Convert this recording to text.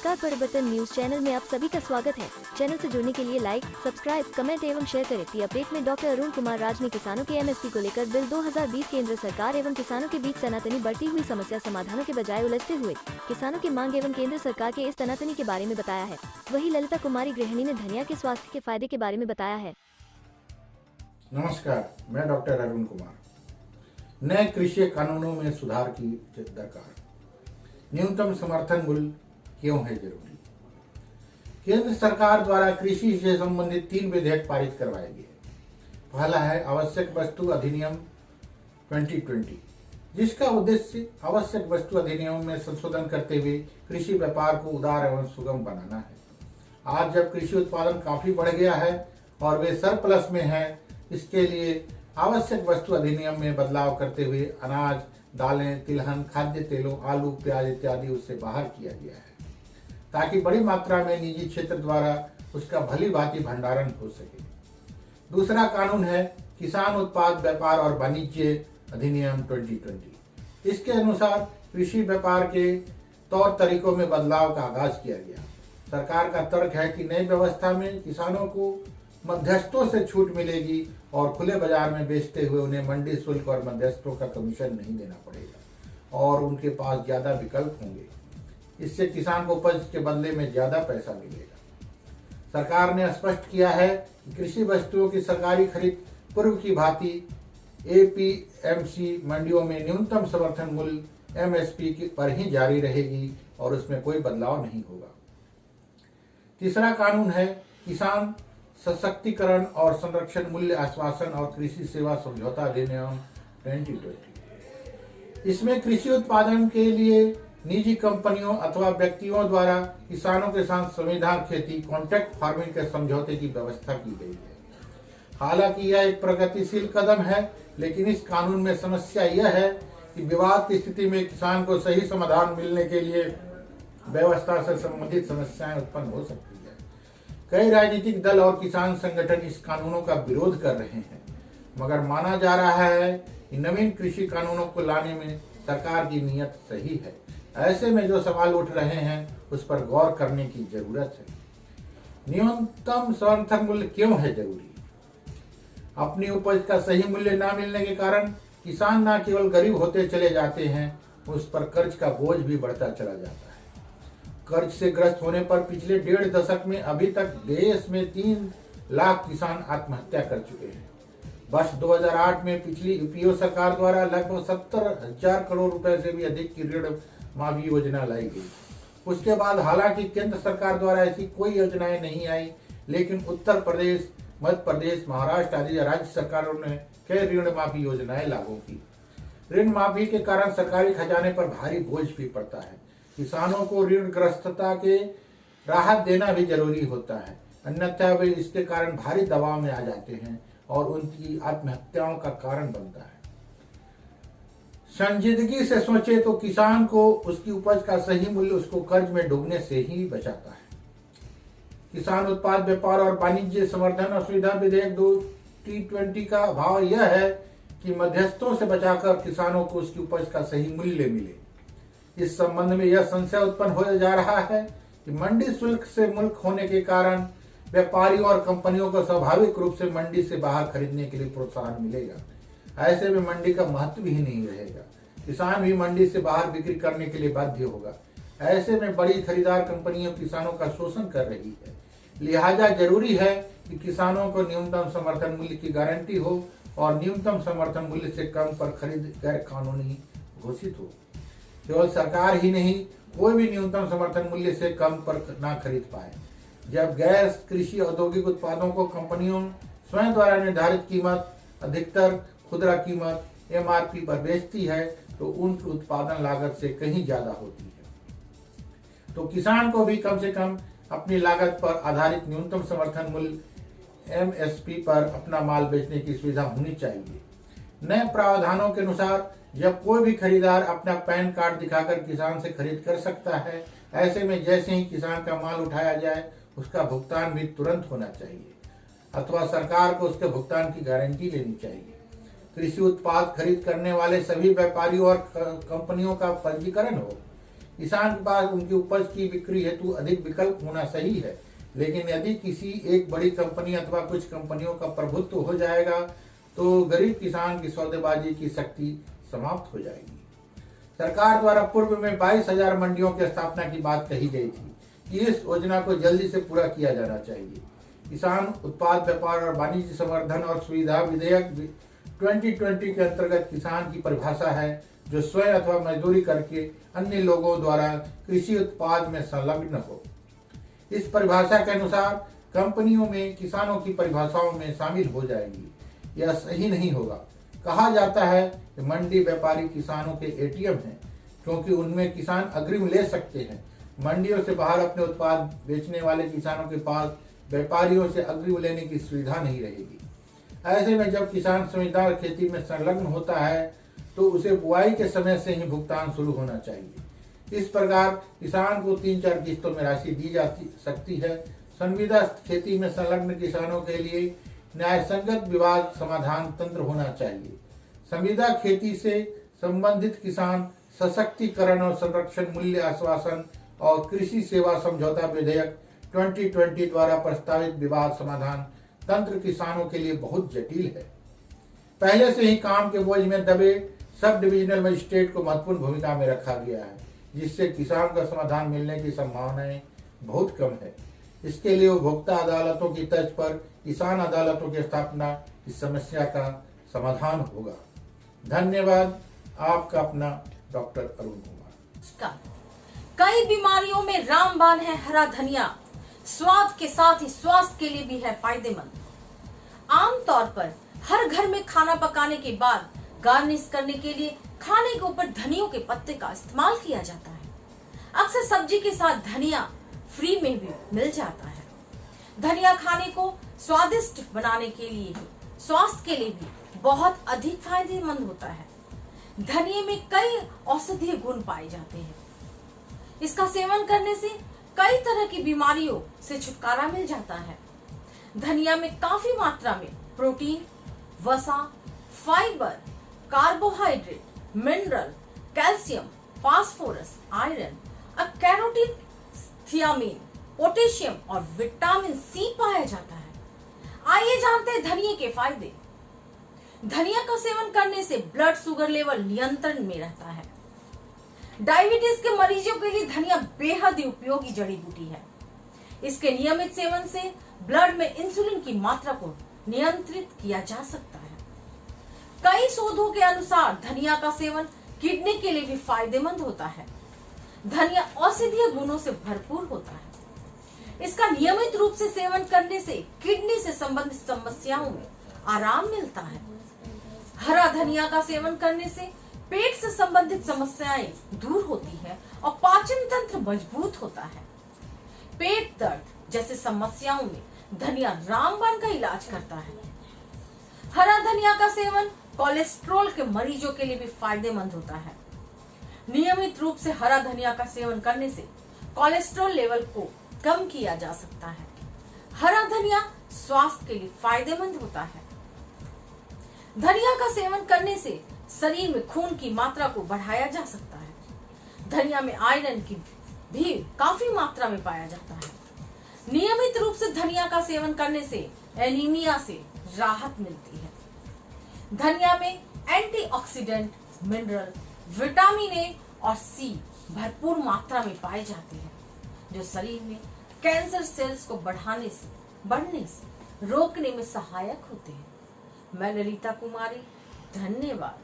नमस्कार, परिवर्तन news channel में आप सभी का स्वागत है। चैनल से जुड़ने के लिए लाइक, सब्सक्राइब, कमेंट एवं शेयर करें। दी अपडेट में डॉक्टर अरुण कुमार राज ने किसानों के एमएसपी को लेकर बिल 2020 केंद्र सरकार एवं किसानों के बीच तनातनी बढ़ती हुई समस्या समाधानों के बजाय उलझते हुए किसानों की मांग एवं केंद्र सरकार के इस तनातनी के बारे में बताया है। वही ललिता कुमारी गृहिणी ने धनिया के स्वास्थ्य के फायदे के बारे में बताया है। नमस्कार, मैं डॉक्टर अरुण कुमार। नए कृषि कानूनों में सुधार की दरकार। न्यूनतम समर्थन मूल्य क्यों है जरूरी? केंद्र सरकार द्वारा कृषि से संबंधित 3 विधेयक पारित करवाए गए। पहला है आवश्यक वस्तु अधिनियम 2020, जिसका उद्देश्य आवश्यक वस्तु अधिनियम में संशोधन करते हुए कृषि व्यापार को उदार एवं सुगम बनाना है। आज जब कृषि उत्पादन काफी बढ़ गया है और वे सरप्लस में है, इसके लिए आवश्यक वस्तु अधिनियम में बदलाव करते हुए अनाज, दालें, तिलहन, खाद्य तेलों, आलू, प्याज इत्यादि उससे बाहर किया गया है, ताकि बड़ी मात्रा में निजी क्षेत्र द्वारा उसका भली भांति भंडारण हो सके। दूसरा कानून है किसान उत्पाद व्यापार और वाणिज्य अधिनियम 2020। इसके अनुसार कृषि व्यापार के तौर तरीकों में बदलाव का आगाज किया गया। सरकार का तर्क है कि नई व्यवस्था में किसानों को मध्यस्थों से छूट मिलेगी और खुले बाजार में बेचते हुए उन्हें मंडी शुल्क और मध्यस्थों का कमीशन नहीं देना पड़ेगा और उनके पास ज्यादा विकल्प होंगे। इससे किसान को उपज के बदले में ज्यादा पैसा मिलेगा। सरकार ने स्पष्ट किया है कि कृषि वस्तुओं की सरकारी खरीद पूर्व की भांति एपीएमसी मंडियों में न्यूनतम समर्थन मूल्य एमएसपी पर ही जारी रहेगी और उसमें कोई बदलाव नहीं होगा। तीसरा कानून है किसान सशक्तिकरण और संरक्षण मूल्य आश्वासन और कृषि सेवा समझौता अधिनियम 2020। इसमें कृषि उत्पादन के लिए निजी कंपनियों अथवा व्यक्तियों द्वारा किसानों के साथ संविधान खेती कॉन्ट्रैक्ट फार्मिंग के समझौते की व्यवस्था की गई है। हालांकि यह एक प्रगतिशील कदम है, लेकिन इस कानून में समस्या यह है कि विवाद की स्थिति में किसान को सही समाधान मिलने के लिए व्यवस्था से संबंधित समस्याएं उत्पन्न हो सकती है। कई राजनीतिक दल और किसान संगठन इस कानूनों का विरोध कर रहे हैं, मगर माना जा रहा है कि नवीन कृषि कानूनों को लाने में सरकार की नीयत सही है। ऐसे में जो सवाल उठ रहे हैं उस पर गौर करने की जरूरत है। न्यूनतम समर्थन मूल्य क्यों है जरूरी? अपनी उपज का सही मूल्य न मिलने के कारण किसान न केवल गरीब होते चले जाते हैं, उस पर कर्ज का बोझ भी बढ़ता चला जाता है। कर्ज से ग्रस्त होने पर पिछले 1.5 दशक में अभी तक देश में 3 लाख किसान आत्महत्या कर चुके हैं। वर्ष 2008 में पिछली यूपीए सरकार द्वारा लगभग 70,000 करोड़ रुपए से भी अधिक की ऋण माफी योजना लाई गई। उसके बाद हालांकि केंद्र सरकार द्वारा ऐसी कोई योजनाएं नहीं आई, लेकिन उत्तर प्रदेश, मध्य प्रदेश, महाराष्ट्र आदि राज्य सरकारों ने कई ऋण माफी योजनाएं लागू की। ऋण माफी के कारण सरकारी खजाने पर भारी बोझ भी पड़ता है। किसानों को ऋणग्रस्तता के राहत देना भी जरूरी होता है, अन्यथा वे इसके कारण भारी दबाव में आ जाते हैं और उनकी आत्महत्याओं का कारण बनता है। संजीदगी से सोचे तो किसान को उसकी उपज का सही मूल्य उसको कर्ज में डूबने से ही बचाता है। किसान उत्पाद व्यापार और वाणिज्य संवर्धन और सुविधा विधेयक 2020 का भाव यह है कि मध्यस्थों से बचाकर किसानों को उसकी उपज का सही मूल्य मिले। इस संबंध में यह संशय उत्पन्न हो जा रहा है कि मंडी शुल्क से मुक्त होने के कारण व्यापारियों और कंपनियों को स्वाभाविक रूप से मंडी से बाहर खरीदने के लिए प्रोत्साहन मिलेगा। ऐसे में मंडी का महत्व ही नहीं रहेगा। किसान भी मंडी से बाहर बिक्री करने के लिए बाध्य होगा। ऐसे में बड़ी खरीदार कंपनियों किसानों का शोषण कर रही है। लिहाजा जरूरी है कि किसानों को न्यूनतम समर्थन मूल्य की गारंटी हो और न्यूनतम समर्थन मूल्य से कम पर खरीद गैर कानूनी घोषित हो। केवल सरकार ही नहीं, कोई भी न्यूनतम समर्थन मूल्य से कम पर ना खरीद पाए। जब गैर कृषि औद्योगिक उत्पादों को कंपनियों स्वयं द्वारा निर्धारित कीमत, अधिकतर खुदरा कीमत एमआरपी पर बेचती है, तो उनकी उत्पादन लागत से कहीं ज्यादा होती है। तो किसान को भी कम से कम अपनी लागत पर आधारित न्यूनतम समर्थन मूल्य एमएसपी पर अपना माल बेचने की सुविधा होनी चाहिए। नए प्रावधानों के अनुसार जब कोई भी खरीदार अपना पैन कार्ड दिखाकर किसान से खरीद कर सकता है, ऐसे में जैसे ही किसान का माल उठाया जाए उसका भुगतान भी तुरंत होना चाहिए अथवा सरकार को उसके भुगतान की गारंटी लेनी चाहिए। कृषि उत्पाद खरीद करने वाले सभी व्यापारियों और कंपनियों का पंजीकरण हो। किसान के पास उनकी उपज की बिक्री हेतु अधिक विकल्प होना सही है, लेकिन यदि किसी एक बड़ी कंपनी अथवा कुछ कंपनियों का प्रभुत्व हो जाएगा तो गरीब किसान की सौदेबाजी की शक्ति समाप्त हो जाएगी। सरकार द्वारा पूर्व में 22,000 मंडियों की स्थापना की बात कही गई थी कि इस योजना को जल्दी से पूरा किया जाना चाहिए। किसान उत्पाद व्यापार और वाणिज्य संवर्धन और सुविधा विधेयक 2020 के अंतर्गत किसान की परिभाषा है जो स्वयं अथवा मजदूरी करके अन्य लोगों द्वारा कृषि उत्पाद में संलग्न हो। इस परिभाषा के अनुसार कंपनियों में किसानों की परिभाषाओं में शामिल हो जाएगी। यह सही नहीं होगा। कहा जाता है कि मंडी व्यापारी किसानों के एटीएम हैं, क्योंकि उनमें किसान अग्रिम ले सकते हैं। मंडियों से बाहर अपने उत्पाद बेचने वाले किसानों के पास व्यापारियों से अग्रिम लेने की सुविधा नहीं रहेगी। ऐसे में जब किसान समझदार खेती में संलग्न होता है तो उसे बुआई के समय से ही भुगतान शुरू होना चाहिए। इस प्रकार किसान को 3-4 किस्तों में राशि दी जा सकती है। संविदा खेती में संलग्न किसानों के लिए न्यायसंगत विवाद समाधान तंत्र होना चाहिए। संविदा खेती से संबंधित किसान सशक्तिकरण और संरक्षण मूल्य आश्वासन और कृषि सेवा समझौता विधेयक 2020 द्वारा प्रस्तावित विवाद समाधान तंत्र किसानों के लिए बहुत जटिल है। पहले से ही काम के बोझ में दबे सब डिविजनल मजिस्ट्रेट को महत्वपूर्ण भूमिका में रखा गया है, जिससे किसान का समाधान मिलने की संभावनाएं बहुत कम है। इसके लिए उपभोक्ता अदालतों की तर्ज पर किसान अदालतों की स्थापना इस समस्या का समाधान होगा। धन्यवाद। आपका अपना डॉक्टर अरुण कुमार। कई बीमारियों में रामबाण है हरा धनिया। स्वाद के साथ ही स्वास्थ्य के लिए भी है फायदेमंद। आमतौर पर हर घर में खाना पकाने के बाद गार्निश करने के लिए खाने के ऊपर धनियों के पत्ते का इस्तेमाल किया जाता है। अक्सर सब्जी के साथ धनिया फ्री में भी मिल जाता है। धनिया खाने को स्वादिष्ट बनाने के लिए ही स्वास्थ्य के लिए भी बहुत अधिक फायदेमंद होता है। धनिये में कई औषधीय गुण पाए जाते हैं। इसका सेवन करने से कई तरह की बीमारियों से छुटकारा मिल जाता है। धनिया में काफी मात्रा में प्रोटीन, वसा, fibre, carbohydrate, mineral, calcium, phosphorus, iron, carotene, thiamine, potassium और विटामिन सी पाया जाता है। आइए जानते हैं धनिये के फायदे। धनिया का सेवन करने से ब्लड शुगर लेवल नियंत्रण में रहता है। डायबिटीज के मरीजों के लिए धनिया बेहद ही उपयोगी जड़ी बूटी है। इसके नियमित सेवन से ब्लड में इंसुलिन की मात्रा को नियंत्रित किया जा सकता है। कई शोधों के अनुसार धनिया का सेवन किडनी के लिए भी फायदेमंद होता है। धनिया औषधीय गुणों से भरपूर होता है। इसका नियमित रूप से सेवन करने से किडनी से संबंधित समस्याओं में आराम मिलता है। हरा धनिया का सेवन करने से पेट से संबंधित समस्याएं दूर होती है और पाचन तंत्र मजबूत होता है। पेट दर्द जैसे समस्याओं में धनिया रामबाण का इलाज करता है। हरा धनिया का सेवन कोलेस्ट्रॉल के मरीजों के लिए भी फायदेमंद होता है। नियमित रूप से हरा धनिया का सेवन करने से कोलेस्ट्रॉल लेवल को कम किया जा सकता है। हरा धनिया स्वास्थ्य के लिए फायदेमंद होता है। धनिया का सेवन करने से शरीर में खून की मात्रा को बढ़ाया जा सकता है। धनिया में आयरन की भी काफी मात्रा में पाया जाता है। नियमित रूप से धनिया का सेवन करने से एनीमिया से राहत मिलती है। धनिया में एंटीऑक्सीडेंट, मिनरल, विटामिन ए और सी भरपूर मात्रा में पाए जाते हैं, जो शरीर में कैंसर सेल्स को बढ़ने से रोकने में सहायक होते हैं। मैं ललिता कुमारी, धन्यवाद।